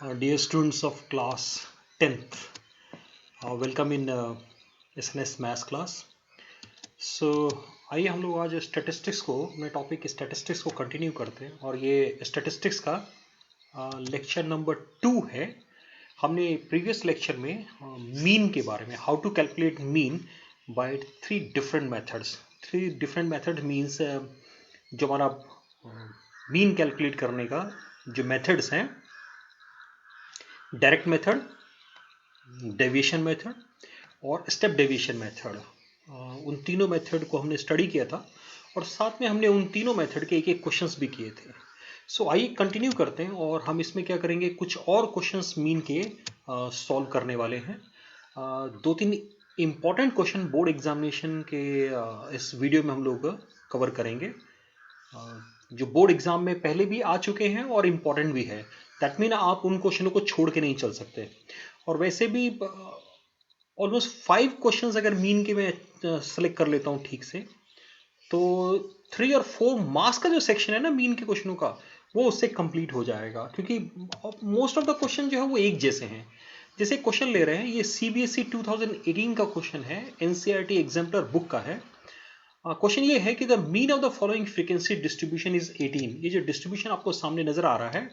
Dear students of class 10th, welcome in SNS Maths class. So आइए हम लोग आज स्टैटिस्टिक्स को अपने टॉपिक स्टैटिस्टिक्स को कंटिन्यू करते हैं और ये स्टैटिस्टिक्स का लेक्चर नंबर 2 है। हमने प्रीवियस लेक्चर में मीन के बारे में how to calculate mean by three different method means जो हमारा मीन कैलकुलेट करने का जो मेथड्स हैं, डायरेक्ट मेथड, डेविएशन मेथड और स्टेप डेविएशन मेथड, उन तीनों मेथड को हमने स्टडी किया था और साथ में हमने उन तीनों मेथड के एक एक क्वेश्चंस भी किए थे। सो आइए कंटिन्यू करते हैं और हम इसमें क्या करेंगे, कुछ और क्वेश्चंस मीन के सॉल्व करने वाले हैं। दो तीन इम्पॉर्टेंट क्वेश्चन बोर्ड एग्जामिनेशन के इस वीडियो में हम लोग कवर करेंगे, जो बोर्ड एग्जाम में पहले भी आ चुके हैं और इम्पॉर्टेंट भी है। दैट मीन आप उन क्वेश्चनों को छोड़ के नहीं चल सकते। और वैसे भी ऑलमोस्ट 5 क्वेश्चंस अगर मीन के मैं सेलेक्ट कर लेता हूँ ठीक से, तो 3 और 4 मार्क्स का जो सेक्शन है ना मीन के क्वेश्चनों का, वो उससे कंप्लीट हो जाएगा, क्योंकि मोस्ट ऑफ द क्वेश्चन जो है वो एक जैसे हैं। जैसे क्वेश्चन ले रहे हैं, ये CBSE 2018 का क्वेश्चन है, NCERT एग्जाम्पलर बुक का है। क्वेश्चन ये है कि the mean of the following frequency distribution is 18। ये जो डिस्ट्रीब्यूशन आपको सामने नजर आ रहा है,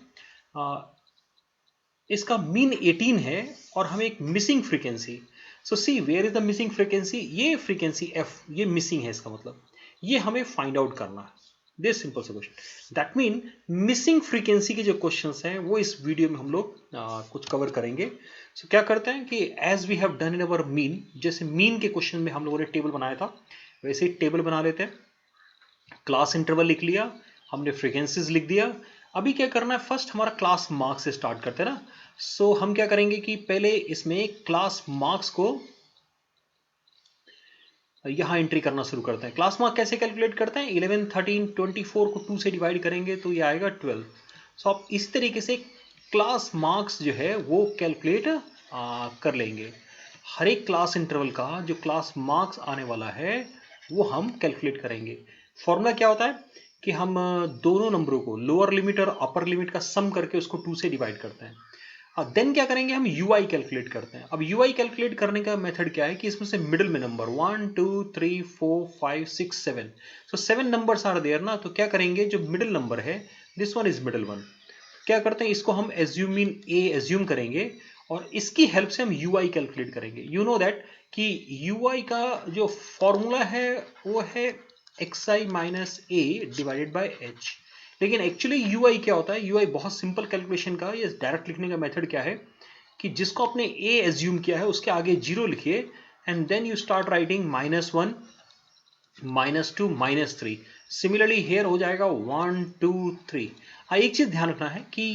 इसका मीन 18 है और हमें एक missing frequency. So see where is the missing frequency, ये फ्रीक्वेंसी f ये मिसिंग है, इसका मतलब ये हमें फाइंड आउट करना है। दिस सिंपल सा question, that mean missing frequency के जो क्वेश्चंस हैं वो इस वीडियो में हम लोग कुछ कवर करेंगे। सो क्या करते हैं कि as we have done in our mean, जैसे मीन के क्वेश्चन में हम लोगों ने टेबल बनाया था वैसे ही टेबल बना लेते हैं। क्लास इंटरवल लिख लिया हमने, फ्रीक्वेंसीज लिख दिया। अभी क्या करना है, फर्स्ट हमारा क्लास मार्क्स से स्टार्ट करते हैं ना। सो हम क्या करेंगे कि पहले इसमें क्लास मार्क्स को यहां एंट्री करना शुरू करते हैं। क्लास मार्क कैसे कैलकुलेट करते हैं, 11, 13, 24 को 2 से डिवाइड करेंगे तो ये आएगा 12। सो आप इस तरीके से क्लास मार्क्स जो है वो कैलकुलेट कर लेंगे। हर एक क्लास इंटरवल का जो क्लास मार्क्स आने वाला है वो हम कैलकुलेट करेंगे। फॉर्मूला क्या होता है कि हम दोनों नंबरों को लोअर लिमिट और अपर लिमिट का सम करके उसको 2 से डिवाइड करते हैं। देन क्या करेंगे, हम UI कैलकुलेट करते हैं। अब UI कैलकुलेट करने का मेथड क्या है कि इसमें से मिडिल में number 1 2 3 4 5 6 7, so 7 numbers are there ना, तो क्या करेंगे, जो मिडिल नंबर है this one is middle one, क्या करते हैं इसको हम एज्यूमिन A एज्यूम करेंगे और इसकी हेल्प से हम UI कैलकुलेट करेंगे। यू नो दैट कि UI का जो फॉर्मूला है वो है xi minus a divided by h। लेकिन एक्चुअली UI क्या होता है, UI बहुत सिंपल कैलकुलेशन का, ये डायरेक्ट लिखने का मेथड क्या है कि जिसको आपने A एज्यूम किया है उसके आगे 0 लिखिए and then you start writing -1 -2 -3। Similarly here हो जाएगा 1 2 3। हाँ, एक चीज ध्यान रखना है कि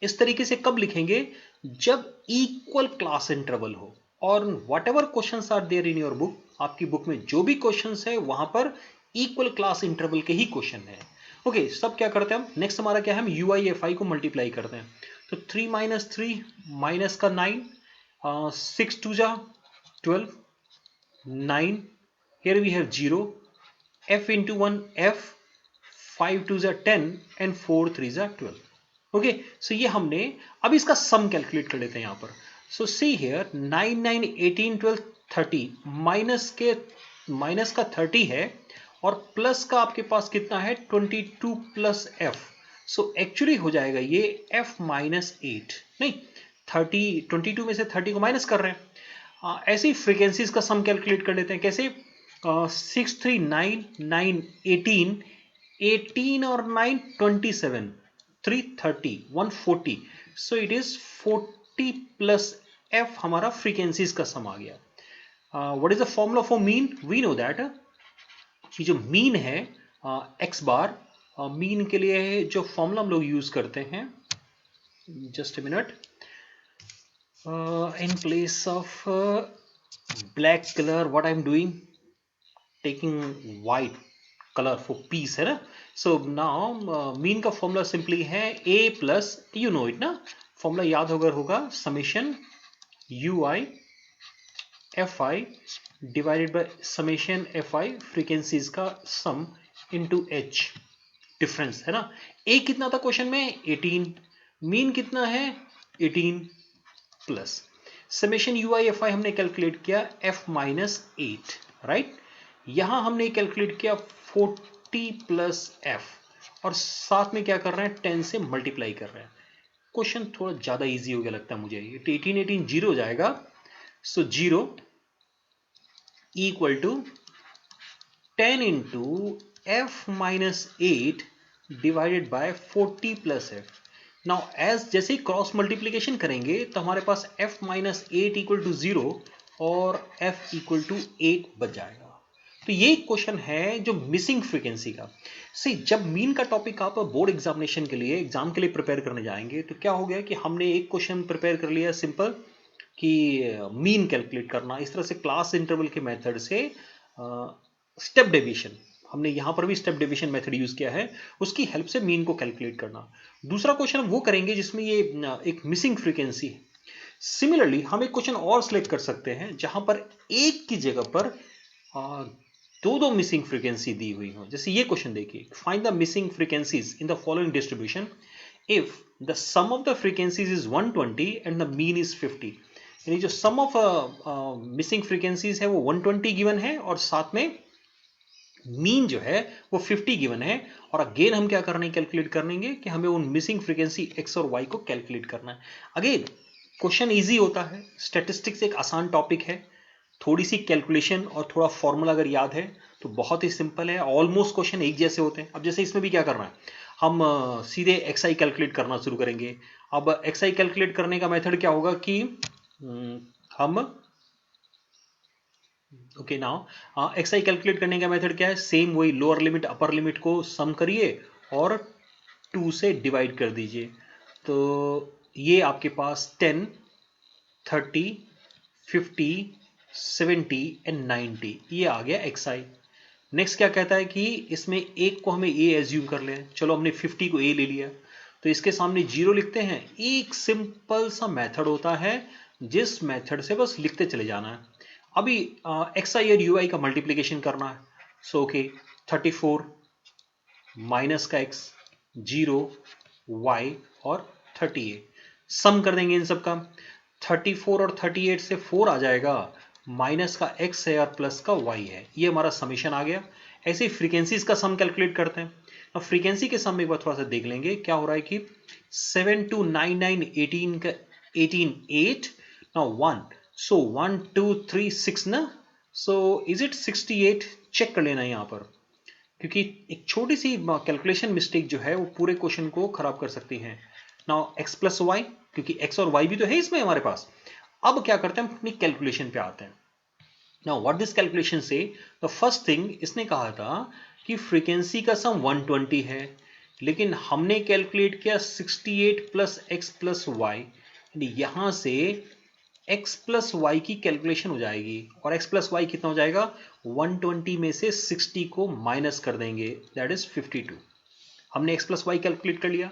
इस तरीके से कब लिखेंगे, जब इक्वल क्लास इंटरवल हो। और whatever question are there in your book, आपकी बुक में जो भी क्वेश्चन है वहां पर इक्वल क्लास इंटरवल के ही क्वेश्चन है। ओके, सब क्या करते हैं हम, नेक्स्ट हमारा क्या है, हम UI/FI को मल्टीप्लाई करते हैं। तो 3 - 3 माइनस का 9, 6 2 जा 12, 9, here we have 0, f into 1 f, 5 2 जा 10 and 4 3 जा 12। ओके, सो ये हमने, अब इसका सम कैलकुलेट कर लेते हैं यहां पर। सो सी हियर 9 9 18 12 30, माइनस का 30 है और प्लस का आपके पास कितना है 22 प्लस f। सो एक्चुअली हो जाएगा ये f -8, नहीं 30, 22 में से 30 को माइनस कर रहे हैं। ऐसे ही फ्रीक्वेंसीज का सम कैलकुलेट कर लेते हैं। कैसे, 6 3 9 9 18, 18 और 9 27, 3 30, 140, so it is 40 plus f हमारा फ्रीक्वेंसीज का सम आ गया। What is the formula for mean, we know that कि जो मीन है x बार, मीन के लिए जो फॉर्मूला हम लोग यूज करते हैं, just a minute, in place of black color what I'm doing, taking white color for peace है ना। so now मीन का फॉर्मूला सिंपली है a plus, you know it ना, फॉर्मूला याद होगा summation UI FI divided by summation FI frequencies का सम into h, difference है ना। a कितना था क्वेश्चन में 18, मीन कितना है 18 plus summation u I F I हमने कैलकुलेट किया f माइनस 8, राइट। यहां हमने कैलकुलेट किया 40 प्लस f और साथ में क्या कर रहे हैं 10 से मल्टीप्लाई कर रहे हैं। क्वेश्चन थोड़ा ज्यादा इजी हो गया लगता है मुझे। ये 18 जीरो हो जाएगा, so 0 equal to 10 into F minus 8 divided by 40 plus F. Now as जैसे ही क्रॉस मल्टीप्लीकेशन करेंगे तो हमारे पास f माइनस 8 इक्वल टू 0 और f इक्वल टू 8 बच जाएगा। तो ये क्वेश्चन है जो मिसिंग फ्रीक्वेंसी का। सी जब मीन का टॉपिक आप बोर्ड एग्जामिनेशन के लिए एग्जाम के लिए प्रिपेयर करने जाएंगे तो क्या हो गया कि हमने एक क्वेश्चन प्रिपेयर कर लिया सिंपल कि मीन कैलकुलेट करना, इस तरह से क्लास इंटरवल के मेथड से स्टेप डेविएशन, हमने यहां पर भी स्टेप डेविएशन मेथड यूज किया है, उसकी हेल्प से मीन को कैलकुलेट करना। दूसरा क्वेश्चन हम वो करेंगे जिसमें ये एक मिसिंग फ्रीक्वेंसी है। सिमिलरली हम एक क्वेश्चन और सिलेक्ट कर सकते हैं जहां पर एक की जगह पर दो मिसिंग फ्रीक्वेंसी दी हुई हो। जैसे ये क्वेश्चन देखिए, find the missing frequencies in the following distribution if the sum of the frequencies is 120 and the mean is 50। यानी जो सम ऑफ मिसिंग फ्रीक्वेंसीज है वो 120 गिवन है और साथ में मीन जो है वो 50 गिवन है। और अगेन हम क्या करने कैलकुलेट करेंगे कि हमें उन मिसिंग फ्रीक्वेंसी x और y को कैलकुलेट करना है। अगेन क्वेश्चन इजी होता है, स्टैटिस्टिक्स एक आसान टॉपिक है, थोड़ी सी कैलकुलेशन और थोड़ा फॉर्मूला अगर याद है तो बहुत ही सिंपल है, ऑलमोस्ट क्वेश्चन एक जैसे होते हैं। अब जैसे इसमें भी क्या करना है, हम सीधे xi कैलकुलेट करना शुरू करेंगे। अब xi कैलकुलेट करने का मेथड क्या होगा कि हम okay now x I calculate करने का मेथड क्या है, सेम वही लोअर लिमिट अपर लिमिट को सम करिए और 2 से डिवाइड कर दीजिए। तो ये आपके पास 10, 30, 50, 70 एंड 90 ये आ गया एक्स आई। नेक्स्ट क्या कहता है कि इसमें एक को हमें ए एज्यूम कर लें। चलो हमने 50 को ए ले लिया तो इसके सामने 0 लिखते हैं। एक सिंपल सा मेथड होता है जिस मेथड से बस लिखते चले जाना है। अभी एक्स आई और यू आई का मल्टीप्लीकेशन करना है। सो ओके 34 माइनस का एक्स 0 वाई और 38 सम कर देंगे इन सब का। 34 और 38 से 4 आ जाएगा, माइनस का x है और प्लस का y है, ये हमारा समीशन आ गया। ऐसे ही फ्रीक्वेंसीज का सम कैलकुलेट करते हैं। अब फ्रीक्वेंसी के सम में एक बार थोड़ा सा देख लेंगे क्या हो रहा है कि 7 2 9 9 18 का 18 8 नाउ 1 सो 1 2 3 6 ना, सो इज इट 68 चेक कर लेना यहाँ पर, क्योंकि एक छोटी सी कैलकुलेशन मिस्टेक जो है वो पूरे क्वेश्चन को खराब कर सकती है। नाउ x प्लस वाई, क्योंकि x और y भी तो है इसमें हमारे पास। अब क्या करते हैं, हम अपनी कैलकुलेशन पे आते हैं। नाउ व्हाट दिस कैलकुलेशन से, द फर्स्ट थिंग इसने कहा था कि फ्रीक्वेंसी का सम 120 है, लेकिन हमने कैलकुलेट किया 68 प्लस एक्स प्लस वाई। यहां से x प्लस वाई की कैलकुलेशन हो जाएगी और x प्लस वाई कितना हो जाएगा, 120 में से 60 को माइनस कर देंगे, दैट इज 52। हमने x प्लस वाई कैलकुलेट कर लिया।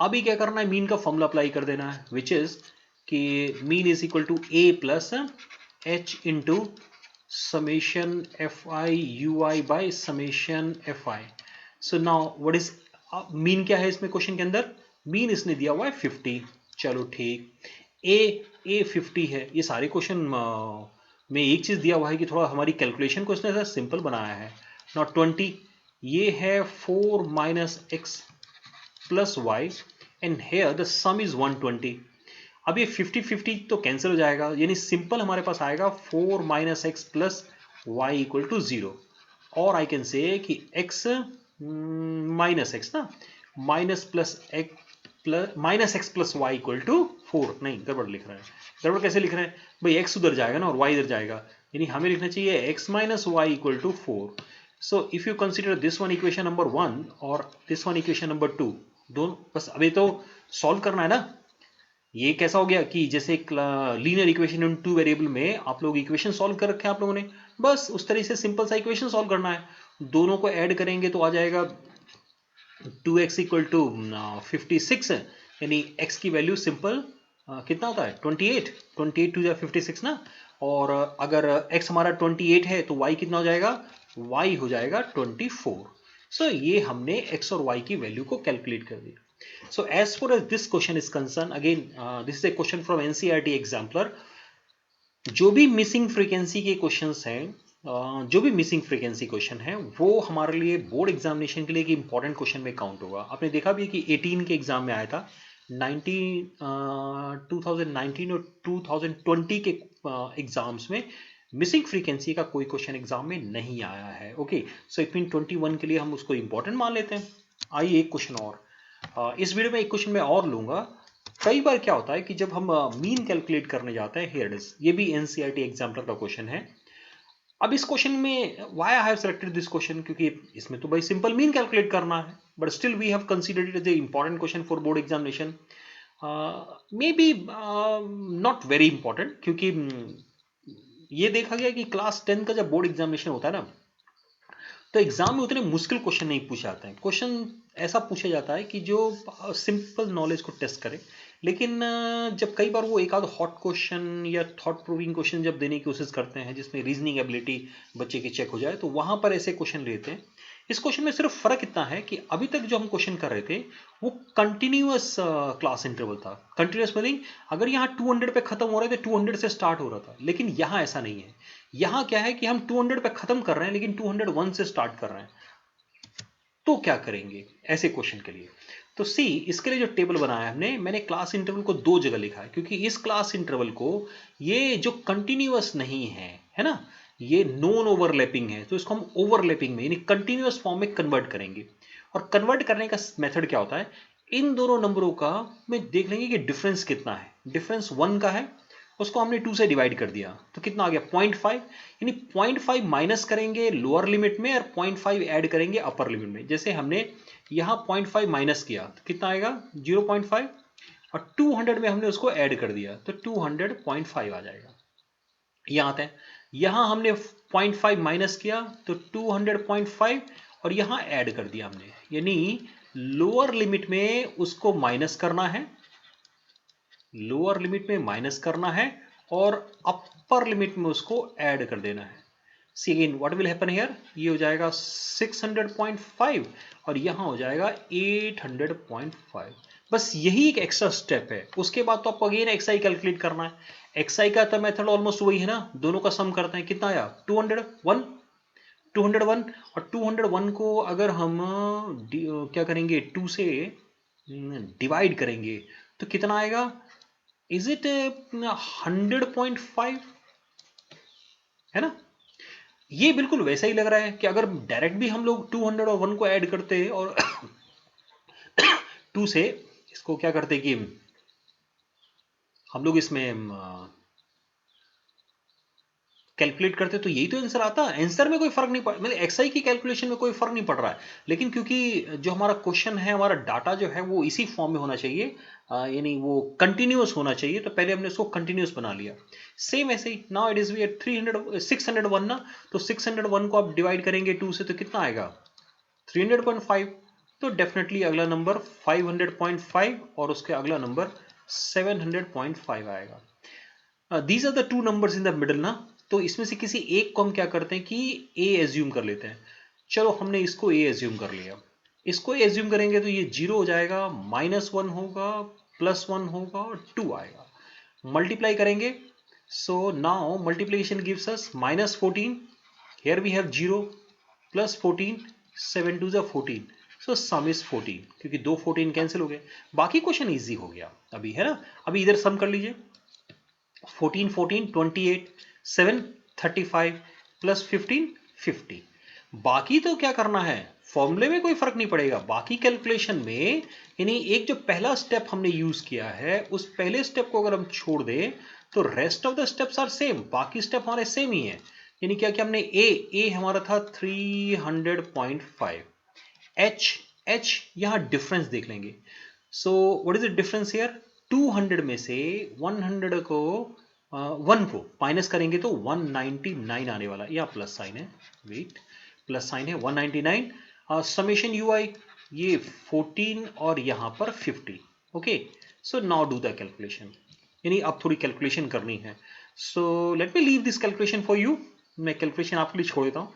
अभी क्या करना है, मीन का फॉर्मूला अप्लाई कर देना है, विच इज कि mean is equal to a plus h into summation F I U I by summation F I. So now what is mean, क्या है इसमें क्वेश्चन के अंदर, मीन इसने दिया हुआ है 50। चलो ठीक, ए 50 है। ये सारे क्वेश्चन में एक चीज दिया हुआ है कि थोड़ा हमारी कैलकुलेशन को इसने सिंपल बनाया है। नॉट 20, ये है 4 minus X plus Y and here the sum is 120। अब ये 50-50 तो कैंसिल हो जाएगा, यानी सिंपल हमारे पास आएगा 4 minus X plus Y equal to 0। और आई कैन से कि x माइनस एक्स ना, minus plus X plus Y equal to 4। नहीं, गड़बड़ लिख रहे हैं। गड़बड़ कैसे लिख रहे हैं भाई, x उधर जाएगा ना और y इधर जाएगा, यानी हमें लिखना चाहिए x minus Y equal to 4। So if you consider this one equation number 1 और दिस वन इक्वेशन नंबर 2, दोनों बस अभी तो सॉल्व करना है ना। ये कैसा हो गया कि जैसे एक लीनियर इक्वेशन इन 2 वेरिएबल में आप लोग इक्वेशन सॉल्व कर रखे हैं आप लोगों ने, बस उस तरीके से सिंपल सा इक्वेशन सॉल्व करना है। दोनों को ऐड करेंगे तो आ जाएगा 2x इक्वल टू 56, यानी x की वैल्यू सिंपल कितना होता है 28, 28 टू 56 ना। और अगर x हमारा 28 है तो y कितना हो जाएगा, y हो जाएगा 24। सो ये हमने x और y की वैल्यू को कैलकुलेट कर दिया। So as far as this question is concerned, again this is a question from NCERT exemplar. जो भी मिसिंग फ्रीक्वेंसी के क्वेश्चंस हैं, जो भी मिसिंग फ्रीक्वेंसी क्वेश्चन है वो हमारे लिए बोर्ड एग्जामिनेशन के लिए एक इंपॉर्टेंट क्वेश्चन में काउंट होगा। आपने देखा भी कि 18 के एग्जाम में आया था, 2019 और 2020 के एग्जाम्स में मिसिंग फ्रीक्वेंसी का कोई क्वेश्चन एग्जाम में नहीं आया है। ओके, सो इट मीन 21 के लिए हम उसको इंपॉर्टेंट मान लेते हैं। आइए एक क्वेश्चन और, इस वीडियो में एक क्वेश्चन मैं और लूंगा। कई बार क्या होता है कि जब हम मीन कैलकुलेट करने जाते हैं, हियर इट इज, ये भी एनसीईआरटी एग्जाम्पल का क्वेश्चन है। अब इस क्वेश्चन में why I have selected this question, क्योंकि इसमें तो भाई सिंपल मीन कैलकुलेट करना है, but still we have considered it as a important question for board examination. May be not very important, क्योंकि ये देखा गया कि क्लास 10 का जब बोर्ड एग्जामिनेशन होता है ना, तो एग्जाम में उतने मुश्किल क्वेश्चन नहीं पूछे जाते हैं। क्वेश्चन ऐसा पूछा जाता है कि जो सिंपल नॉलेज को टेस्ट करे। लेकिन जब कई बार वो एक आध हॉट क्वेश्चन या थॉट प्रूविंग क्वेश्चन जब देने की कोशिश करते हैं जिसमें रीजनिंग एबिलिटी बच्चे की चेक हो जाए, तो वहां पर ऐसे क्वेश्चन लेते हैं। इस क्वेश्चन में सिर्फ फर्क इतना है कि अभी तक जो हम क्वेश्चन कर रहे थे वो कंटिन्यूअस क्लास इंटरवल था। कंटिन्यूअस मीनिंग अगर यहाँ 200 पे खत्म हो रहा है तो 200 से स्टार्ट हो रहा था, लेकिन यहाँ ऐसा नहीं है। यहाँ क्या है कि हम 200 पे खत्म कर रहे हैं लेकिन 201 से स्टार्ट कर रहे हैं। तो क्या करेंगे ऐसे क्वेश्चन के लिए? तो सी, इसके लिए जो टेबल बनाया हमने, मैंने क्लास इंटरवल को दो जगह लिखा है, क्योंकि इस क्लास इंटरवल को ये जो कंटिन्यूअस नहीं है ना, ये नॉन ओवरलैपिंग है, तो इसको हम ओवरलैपिंग में यानी कंटिन्यूअस फॉर्म में कन्वर्ट करेंगे। और कन्वर्ट करने का मेथड क्या होता है, इन दोनों नंबरों का में देख लेंगे कि डिफरेंस कितना है। डिफरेंस 1 का है, उसको हमने 2 से डिवाइड कर दिया तो कितना आ गया 0.5, यानी 0.5 माइनस करेंगे लोअर लिमिट में और 0.5 ऐड करेंगे अपर लिमिट में। जैसे हमने यहाँ 0.5 माइनस किया तो कितना आएगा 0.5, और 200 में हमने उसको ऐड कर दिया तो 200.5 आ जाएगा। यहाँ आते हैं, यहाँ हमने 0.5 माइनस किया तो 200.5 और यहाँ ऐड कर दिया हमने, यानी लोअर लिमिट में उसको माइनस करना है, लोअर लिमिट में माइनस करना है और अपर लिमिट में उसको ऐड कर देना है। See again what will happen here, ये हो जाएगा 600.5 और यहां हो जाएगा 800.5। बस यही एक एक्स्ट्रा स्टेप है। उसके बाद तो आपको अगेन एक्सआई कैलकुलेट करना है। एक्सआई का तो मेथड ऑलमोस्ट वही है ना, दोनों का सम करते हैं, कितना आया 201, 201 और 201 को अगर हम क्या करेंगे 2 से डिवाइड करेंगे तो कितना आएगा, इज इट 100.5, है ना। ये बिल्कुल वैसा ही लग रहा है कि अगर डायरेक्ट भी हम लोग 200 और 1 को ऐड करते और 2 से इसको क्या करते कि हम लोग इसमें कैलकुलेट करते तो यही तो आंसर आता। आंसर में कोई फर्क नहीं पड़, मतलब एक्सआई की कैलकुलेशन में कोई फर्क नहीं पड़ रहा है, लेकिन क्योंकि जो हमारा क्वेश्चन है, हमारा डाटा जो है वो इसी फॉर्म में होना चाहिए, यानी वो कंटिन्यूअस होना चाहिए, तो पहले हमने उसको कंटिन्यूअस बना लिया। सेम ऐसे ही now it is we at 601 ना, तो 601 को आप डिवाइड करेंगे 2 से तो कितना आएगा 300.5, तो डेफिनेटली अगला नंबर 500.5 और उसके अगला नंबर 700.5 आएगा। These are the two numbers in the middle ना, तो इसमें से किसी एक को हम क्या करते हैं कि ए एज्यूम कर लेते हैं। चलो हमने इसको ए एज्यूम कर लिया, इसको एज्यूम करेंगे तो ये 0 हो जाएगा, -1 होगा, +1 होगा और 2 आएगा। मल्टीप्लाई करेंगे, so now multiplication gives us -14, here we have 0 +14, 7 2 ज़ा 14, सो सम इज 14, क्योंकि 2 14 कैंसिल हो गए। बाकी क्वेश्चन इजी हो गया अभी, है ना। अभी इधर सम कर लीजिए, 14 14 28, 7 35 प्लस 15 50। बाकी तो क्या करना है, फॉर्मूले में कोई फर्क नहीं पड़ेगा, बाकी कैलकुलेशन में, यानी एक जो पहला स्टेप हमने यूज किया है उस पहले स्टेप को अगर हम छोड़ दें तो rest of the steps are same, बाकी स्टेप हमारे सेम ही है। यानी क्या क्या हमने ए हमारा था 300.5, एच यहां डिफरेंस देख लेंगे। So what is the difference here, 200 में से 100 को 1 को माइनस करेंगे तो 199 आने वाला, या प्लस साइन है, वेट, प्लस साइन है 199, समेशन यू आई ये 14 और यहां पर 50। Okay, so now do the calculation, यानी अब थोड़ी कैलकुलेशन करनी है। So let me leave this calculation for you, मैं कैलकुलेशन आपके लिए छोड़ देता हूँ।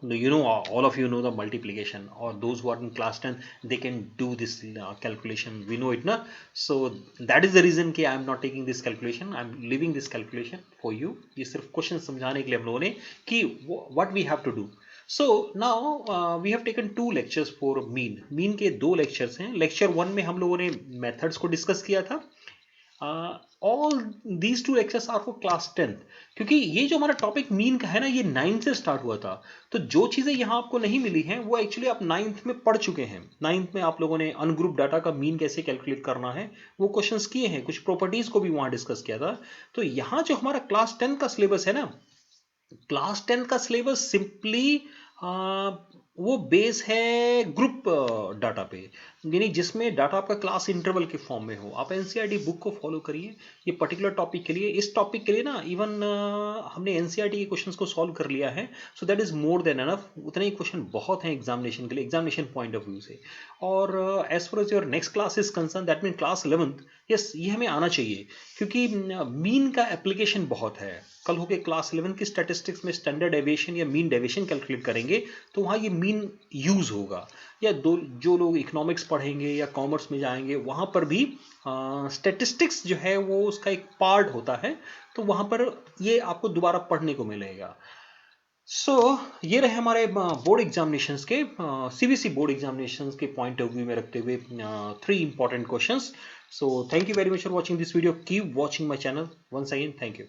you know, all of you know the multiplication, or those who are in class 10, they can do this calculation, we know it na. So that is the reason कि I am not taking this calculation, I am leaving this calculation for you. ये सिर्फ question समझाने के लिए हम लोगों ने कि what we have to do. So now we have taken 2 lectures for mean के 2 lectures हैं. lecture 1 में हम लोगों ने methods को discuss किया था. All these 2 lectures are for class 10th, क्योंकि ये जो हमारा टॉपिक मीन का है ना, ये 9th से स्टार्ट हुआ था. तो जो चीज़ें यहाँ आपको नहीं मिली हैं वो एक्चुअली आप 9th में पढ़ चुके हैं. 9th में आप लोगों ने अनग्रुप डाटा का मीन कैसे कैलकुलेट करना है वो क्वेश्चंस किए हैं, कुछ प्रॉपर्टीज को भी वहाँ डिस्कस किया था. तो यहाँ जो हमारा क्लास 10 का सिलेबस है ना, क्लास 10 का सिलेबस सिंपली वो बेस है ग्रुप डाटा पे, यानी जिसमें डाटा आपका क्लास इंटरवल के फॉर्म में हो. आप एनसीईआरटी बुक को फॉलो करिए ये पर्टिकुलर टॉपिक के लिए. इस टॉपिक के लिए ना इवन हमने एनसीईआरटी के क्वेश्चंस को सॉल्व कर लिया है. So that is more than enough. उतने ही क्वेश्चन बहुत हैं एग्जामिनेशन के लिए, एग्जामिनेशन पॉइंट ऑफ व्यू से. और as far as your next class is concern, that mean class 11th, yes ये हमें आना चाहिए, क्योंकि मीन का एप्लीकेशन बहुत है. कल होके क्लास 11 की स्टैटिस्टिक्स में स्टैंडर्ड डेविएशन या मीन डेविएशन कैलकुलेट करेंगे तो वहाँ ये मीन यूज होगा. या जो लोग इकोनॉमिक्स पढ़ेंगे या कॉमर्स में जाएंगे वहाँ पर भी स्टैटिस्टिक्स जो है वो उसका एक पार्ट होता है, तो वहाँ पर ये आपको दोबारा पढ़ने को मिलेगा. ये रहे हमारे बोर्ड एग्जामिनेशंस के, सीबीएसई बोर्ड एग्जामिनेशंस के पॉइंट ऑफ व्यू में रखते हुए 3 important questions. So thank you very much for watching this video. Keep watching my channel. Once again thank you.